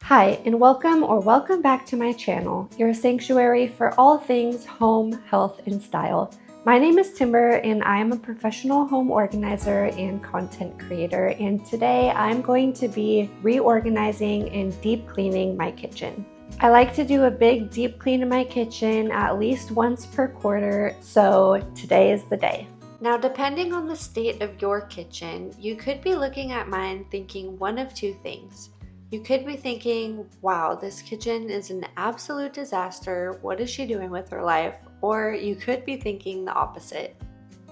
Hi, and welcome back to my channel, your sanctuary for all things home, health, and style. My name is Timber, and I am a professional home organizer and content creator, and today I'm going to be reorganizing and deep cleaning my kitchen. I like to do a big deep clean in my kitchen at least once per quarter, so today is the day. Now, depending on the state of your kitchen, you could be looking at mine thinking one of two things. You could be thinking, wow, this kitchen is an absolute disaster. What is she doing with her life? Or you could be thinking the opposite.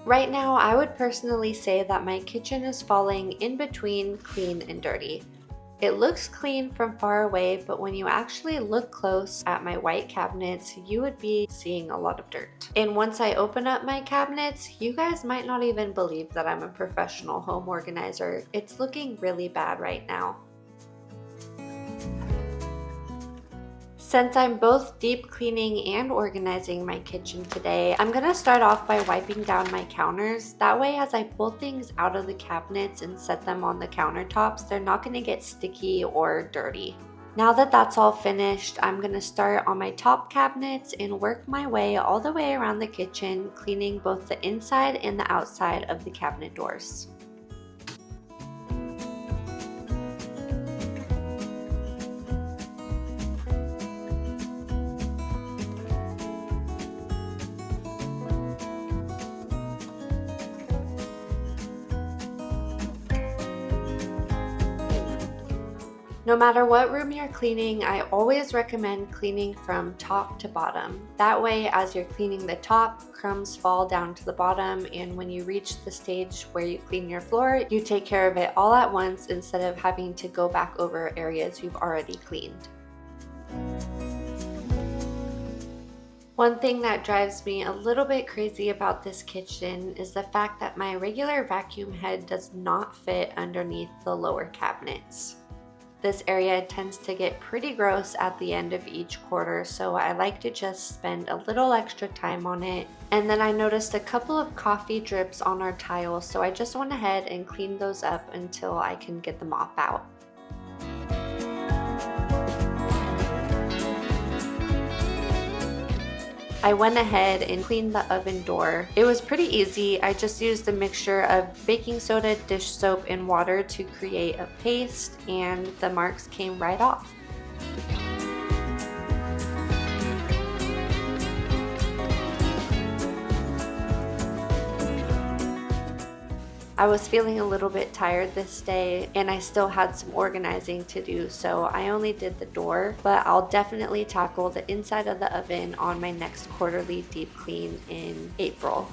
Right now, I would personally say that my kitchen is falling in between clean and dirty. It looks clean from far away, but when you actually look close at my white cabinets, you would be seeing a lot of dirt. And once I open up my cabinets, you guys might not even believe that I'm a professional home organizer. It's looking really bad right now. Since I'm both deep cleaning and organizing my kitchen today, I'm gonna start off by wiping down my counters. That way, as I pull things out of the cabinets and set them on the countertops, they're not gonna get sticky or dirty. Now that that's all finished, I'm gonna start on my top cabinets and work my way all the way around the kitchen, cleaning both the inside and the outside of the cabinet doors. No matter what room you're cleaning, I always recommend cleaning from top to bottom. That way, as you're cleaning the top, crumbs fall down to the bottom, and when you reach the stage where you clean your floor, you take care of it all at once instead of having to go back over areas you've already cleaned. One thing that drives me a little bit crazy about this kitchen is the fact that my regular vacuum head does not fit underneath the lower cabinets. This area tends to get pretty gross at the end of each quarter, so I like to just spend a little extra time on it. And then I noticed a couple of coffee drips on our tile, so I just went ahead and cleaned those up until I can get the mop out. I went ahead and cleaned the oven door. It was pretty easy. I just used a mixture of baking soda, dish soap, and water to create a paste, and the marks came right off. I was feeling a little bit tired this day, and I still had some organizing to do, so I only did the door, but I'll definitely tackle the inside of the oven on my next quarterly deep clean in April.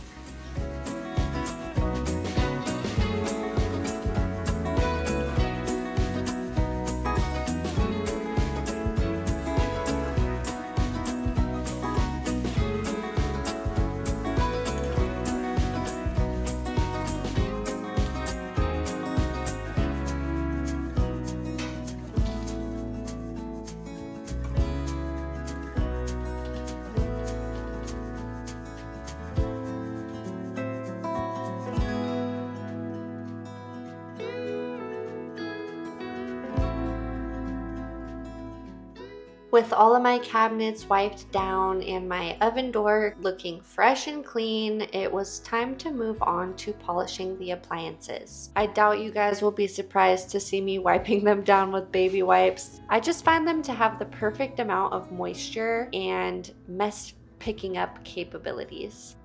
With all of my cabinets wiped down and my oven door looking fresh and clean, it was time to move on to polishing the appliances. I doubt you guys will be surprised to see me wiping them down with baby wipes. I just find them to have the perfect amount of moisture and mess picking up capabilities.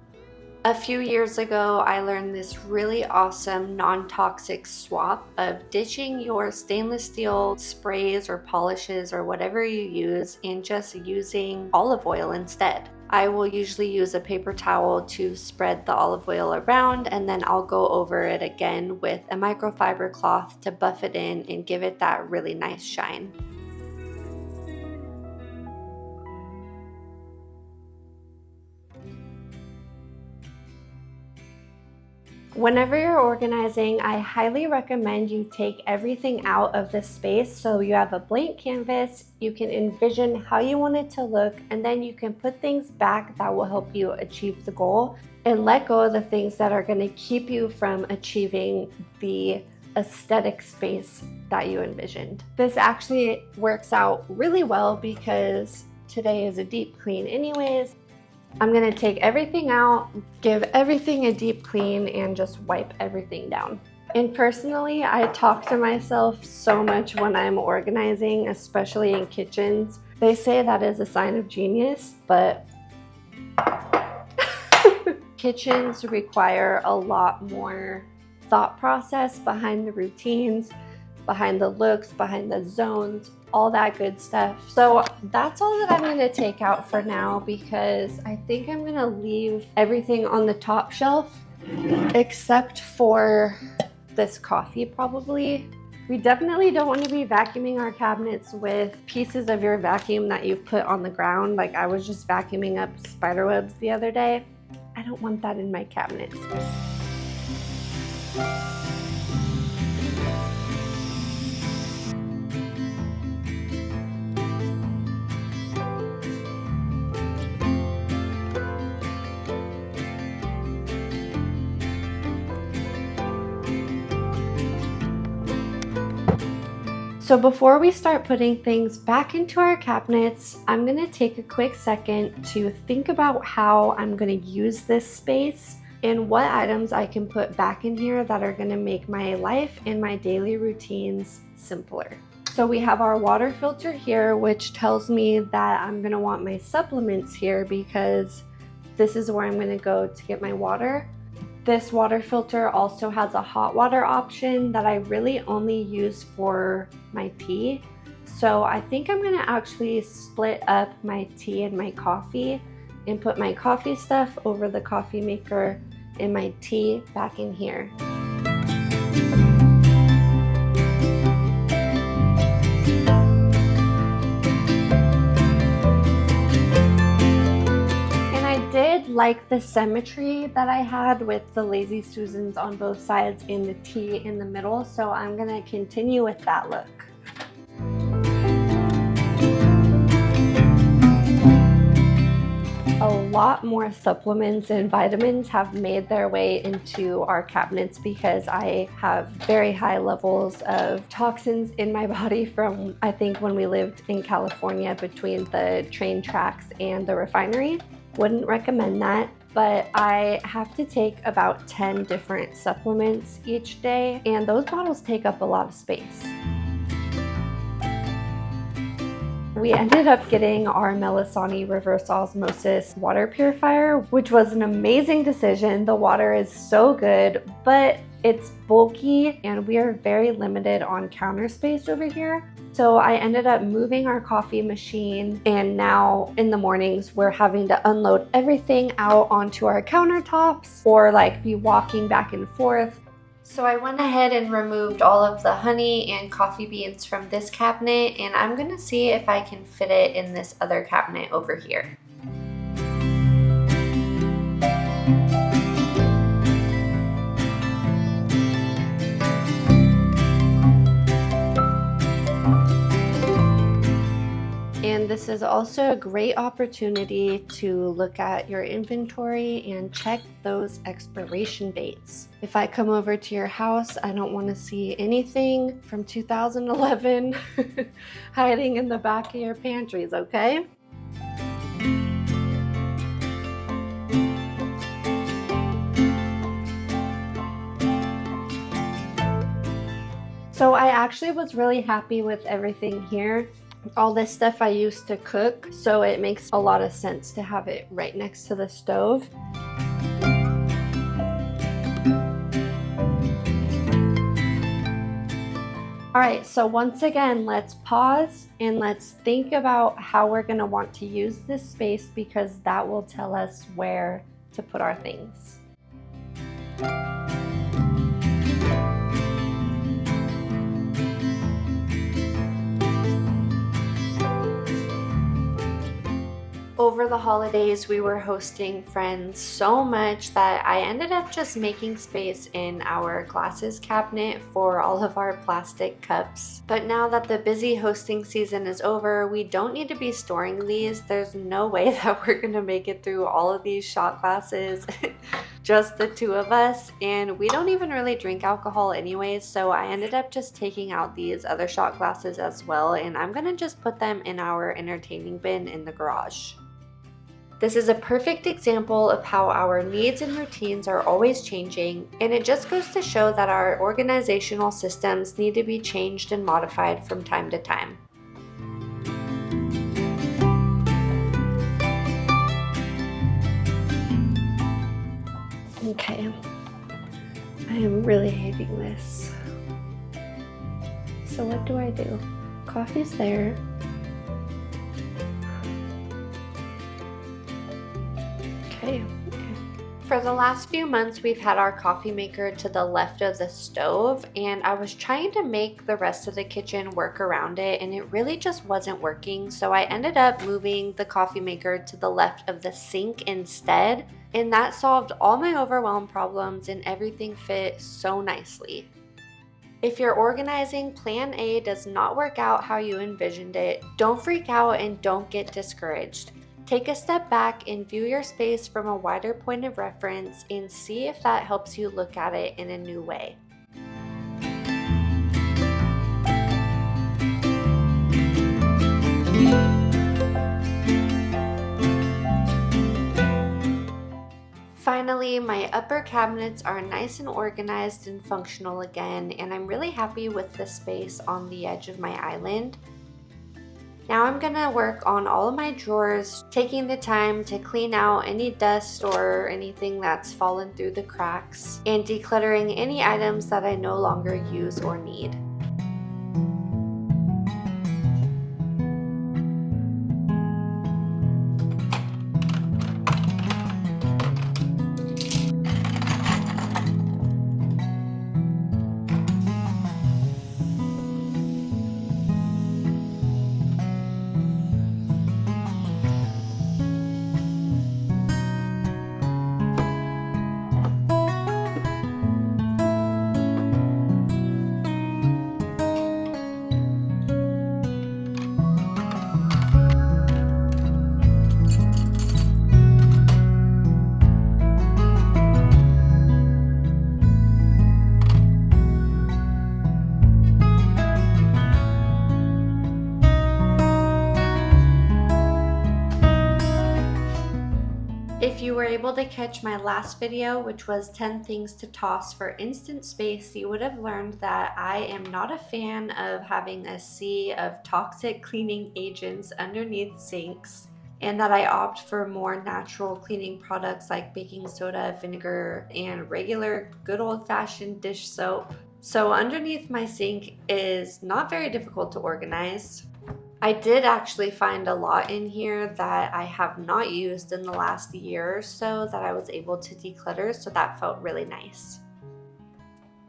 A few years ago, I learned this really awesome non-toxic swap of ditching your stainless steel sprays or polishes or whatever you use and just using olive oil instead. I will usually use a paper towel to spread the olive oil around, and then I'll go over it again with a microfiber cloth to buff it in and give it that really nice shine. Whenever you're organizing, I highly recommend you take everything out of the space so you have a blank canvas, you can envision how you want it to look, and then you can put things back that will help you achieve the goal and let go of the things that are going to keep you from achieving the aesthetic space that you envisioned. This actually works out really well because today is a deep clean anyways. I'm gonna take everything out, give everything a deep clean, and just wipe everything down. And personally, I talk to myself so much when I'm organizing, especially in kitchens. They say that is a sign of genius, but kitchens require a lot more thought process behind the routines, behind the looks, behind the zones, all that good stuff. So that's all that I'm gonna take out for now, because I think I'm gonna leave everything on the top shelf except for this coffee probably. We definitely don't want to be vacuuming our cabinets with pieces of your vacuum that you've put on the ground. Like I was just vacuuming up spider webs the other day. I don't want that in my cabinets. So before we start putting things back into our cabinets, I'm gonna take a quick second to think about how I'm gonna use this space and what items I can put back in here that are gonna make my life and my daily routines simpler. So we have our water filter here, which tells me that I'm gonna want my supplements here because this is where I'm gonna go to get my water. This water filter also has a hot water option that I really only use for my tea. So I think I'm gonna actually split up my tea and my coffee and put my coffee stuff over the coffee maker and my tea back in here. Like the symmetry that I had with the Lazy Susans on both sides and the tea in the middle, so I'm gonna continue with that look. A lot more supplements and vitamins have made their way into our cabinets because I have very high levels of toxins in my body from, I think, when we lived in California between the train tracks and the refinery. Wouldn't recommend that, but I have to take about 10 different supplements each day, and those bottles take up a lot of space. We ended up getting our Melisani reverse osmosis water purifier, which was an amazing decision. The water is so good, but it's bulky and we are very limited on counter space over here. So I ended up moving our coffee machine, and now in the mornings we're having to unload everything out onto our countertops or like be walking back and forth. So I went ahead and removed all of the honey and coffee beans from this cabinet, and I'm gonna see if I can fit it in this other cabinet over here. And this is also a great opportunity to look at your inventory and check those expiration dates. If I come over to your house, I don't want to see anything from 2011 hiding in the back of your pantries, okay? So I actually was really happy with everything here. All this stuff I used to cook, so it makes a lot of sense to have it right next to the stove. All right, so once again, let's pause and let's think about how we're gonna want to use this space, because that will tell us where to put our things. Over Over the holidays, we were hosting friends so much that I ended up just making space in our glasses cabinet for all of our plastic cups. But now that the busy hosting season is over, we don't need to be storing these. There's no way that we're gonna make it through all of these shot glasses. Just the two of us, and we don't even really drink alcohol anyways, so I ended up just taking out these other shot glasses as well, and I'm gonna just put them in our entertaining bin in the garage. This is a perfect example of how our needs and routines are always changing, and it just goes to show that our organizational systems need to be changed and modified from time to time. Okay, I am really hating this. So what do I do? Coffee's there. Okay. For the last few months, we've had our coffee maker to the left of the stove, and I was trying to make the rest of the kitchen work around it, and it really just wasn't working. So I ended up moving the coffee maker to the left of the sink instead, and that solved all my overwhelm problems, and everything fit so nicely. If you're organizing, plan A does not work out how you envisioned it, don't freak out and don't get discouraged. Take a step back and view your space from a wider point of reference and see if that helps you look at it in a new way. Finally, my upper cabinets are nice and organized and functional again, and I'm really happy with the space on the edge of my island. Now I'm gonna work on all of my drawers, taking the time to clean out any dust or anything that's fallen through the cracks, and decluttering any items that I no longer use or need. If you were able to catch my last video, which was 10 things to toss for instant space, you would have learned that I am not a fan of having a sea of toxic cleaning agents underneath sinks, and that I opt for more natural cleaning products like baking soda, vinegar, and regular good old-fashioned dish soap. So underneath my sink is not very difficult to organize. I did actually find a lot in here that I have not used in the last year or so that I was able to declutter, so that felt really nice.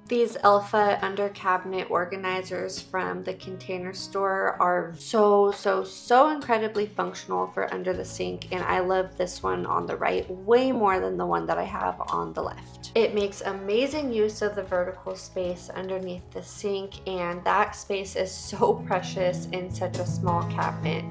These Elfa under cabinet organizers from the Container Store are so incredibly functional for under the sink, and I love this one on the right way more than the one that I have on the left. It makes amazing use of the vertical space underneath the sink, and that space is so precious in such a small cabinet.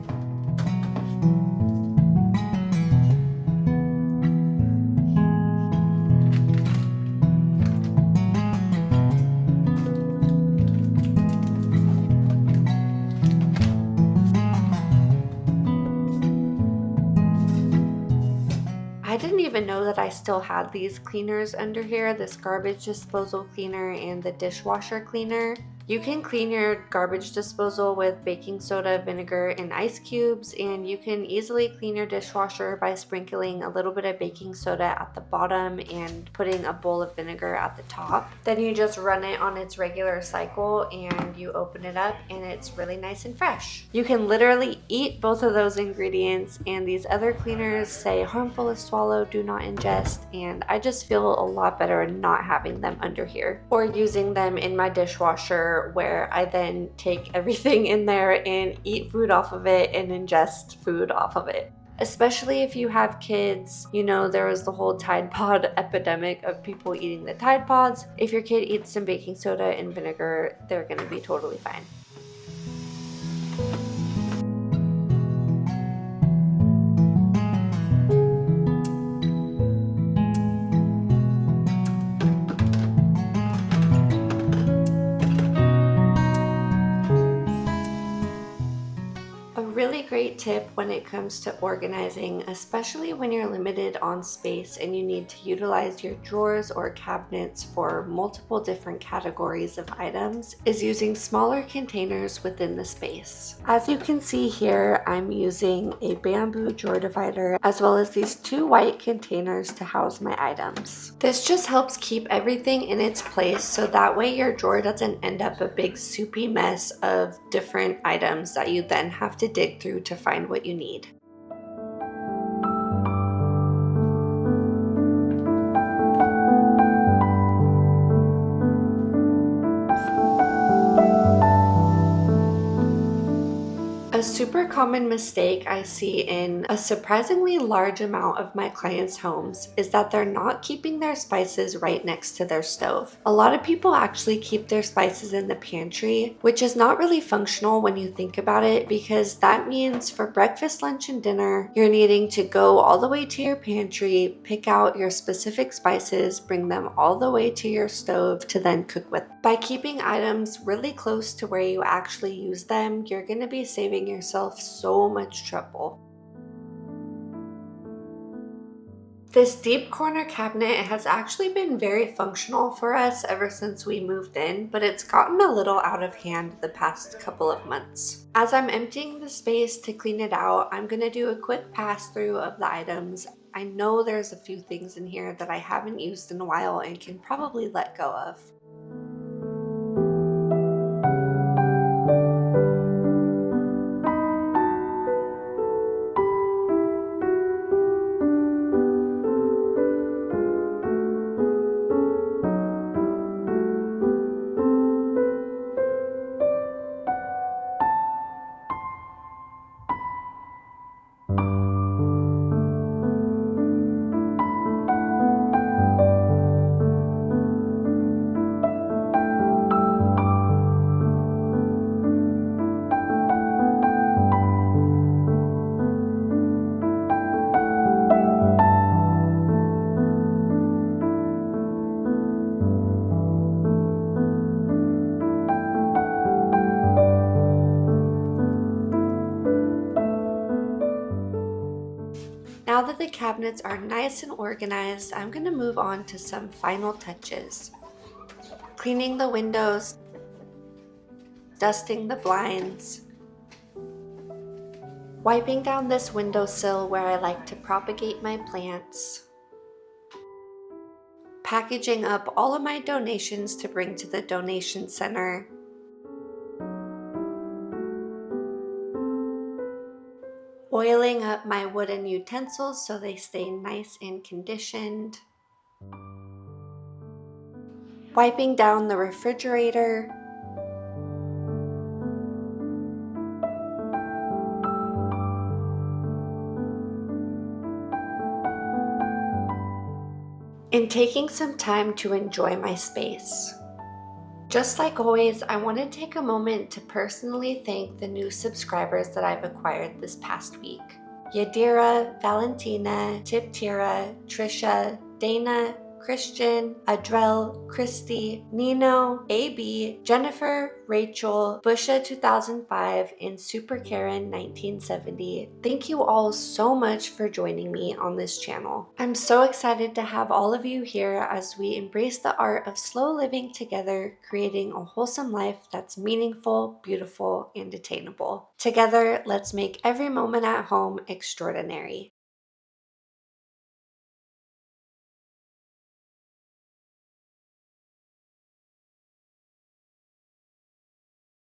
I didn't even know that I still had these cleaners under here, this garbage disposal cleaner and the dishwasher cleaner. You can clean your garbage disposal with baking soda, vinegar, and ice cubes, and you can easily clean your dishwasher by sprinkling a little bit of baking soda at the bottom and putting a bowl of vinegar at the top. Then you just run it on its regular cycle and you open it up and it's really nice and fresh. You can literally eat both of those ingredients, and these other cleaners say harmful to swallow, do not ingest, and I just feel a lot better not having them under here or using them in my dishwasher, where I then take everything in there and eat food off of it and ingest food off of it. Especially if you have kids. You know, there was the whole Tide Pod epidemic of people eating the Tide Pods. If your kid eats some baking soda and vinegar, they're gonna be totally fine. A really great tip when it comes to organizing, especially when you're limited on space and you need to utilize your drawers or cabinets for multiple different categories of items, is using smaller containers within the space. As you can see here, I'm using a bamboo drawer divider as well as these 2 white containers to house my items. This just helps keep everything in its place so that way your drawer doesn't end up a big soupy mess of different items that you then have to dig through to find what you need. A super common mistake I see in a surprisingly large amount of my clients' homes is that they're not keeping their spices right next to their stove. A lot of people actually keep their spices in the pantry, which is not really functional when you think about it, because that means for breakfast, lunch, and dinner, you're needing to go all the way to your pantry, pick out your specific spices, bring them all the way to your stove to then cook with. By keeping items really close to where you actually use them, you're going to be saving yourself so much trouble. This deep corner cabinet has actually been very functional for us ever since we moved in, but it's gotten a little out of hand the past couple of months. As I'm emptying the space to clean it out, I'm going to do a quick pass through of the items. I know there's a few things in here that I haven't used in a while and can probably let go of. Now that the cabinets are nice and organized, I'm going to move on to some final touches. Cleaning the windows, dusting the blinds, wiping down this windowsill where I like to propagate my plants, packaging up all of my donations to bring to the donation center, oiling up my wooden utensils so they stay nice and conditioned, wiping down the refrigerator, and taking some time to enjoy my space. Just like always, I want to take a moment to personally thank the new subscribers that I've acquired this past week. Yadira, Valentina, Tiptira, Trisha, Dana, Christian, Adrel, Christy, Nino, AB, Jennifer, Rachel, Busha 2005, and Super Karen 1970. Thank you all so much for joining me on this channel. I'm so excited to have all of you here as we embrace the art of slow living together, creating a wholesome life that's meaningful, beautiful, and attainable. Together, let's make every moment at home extraordinary.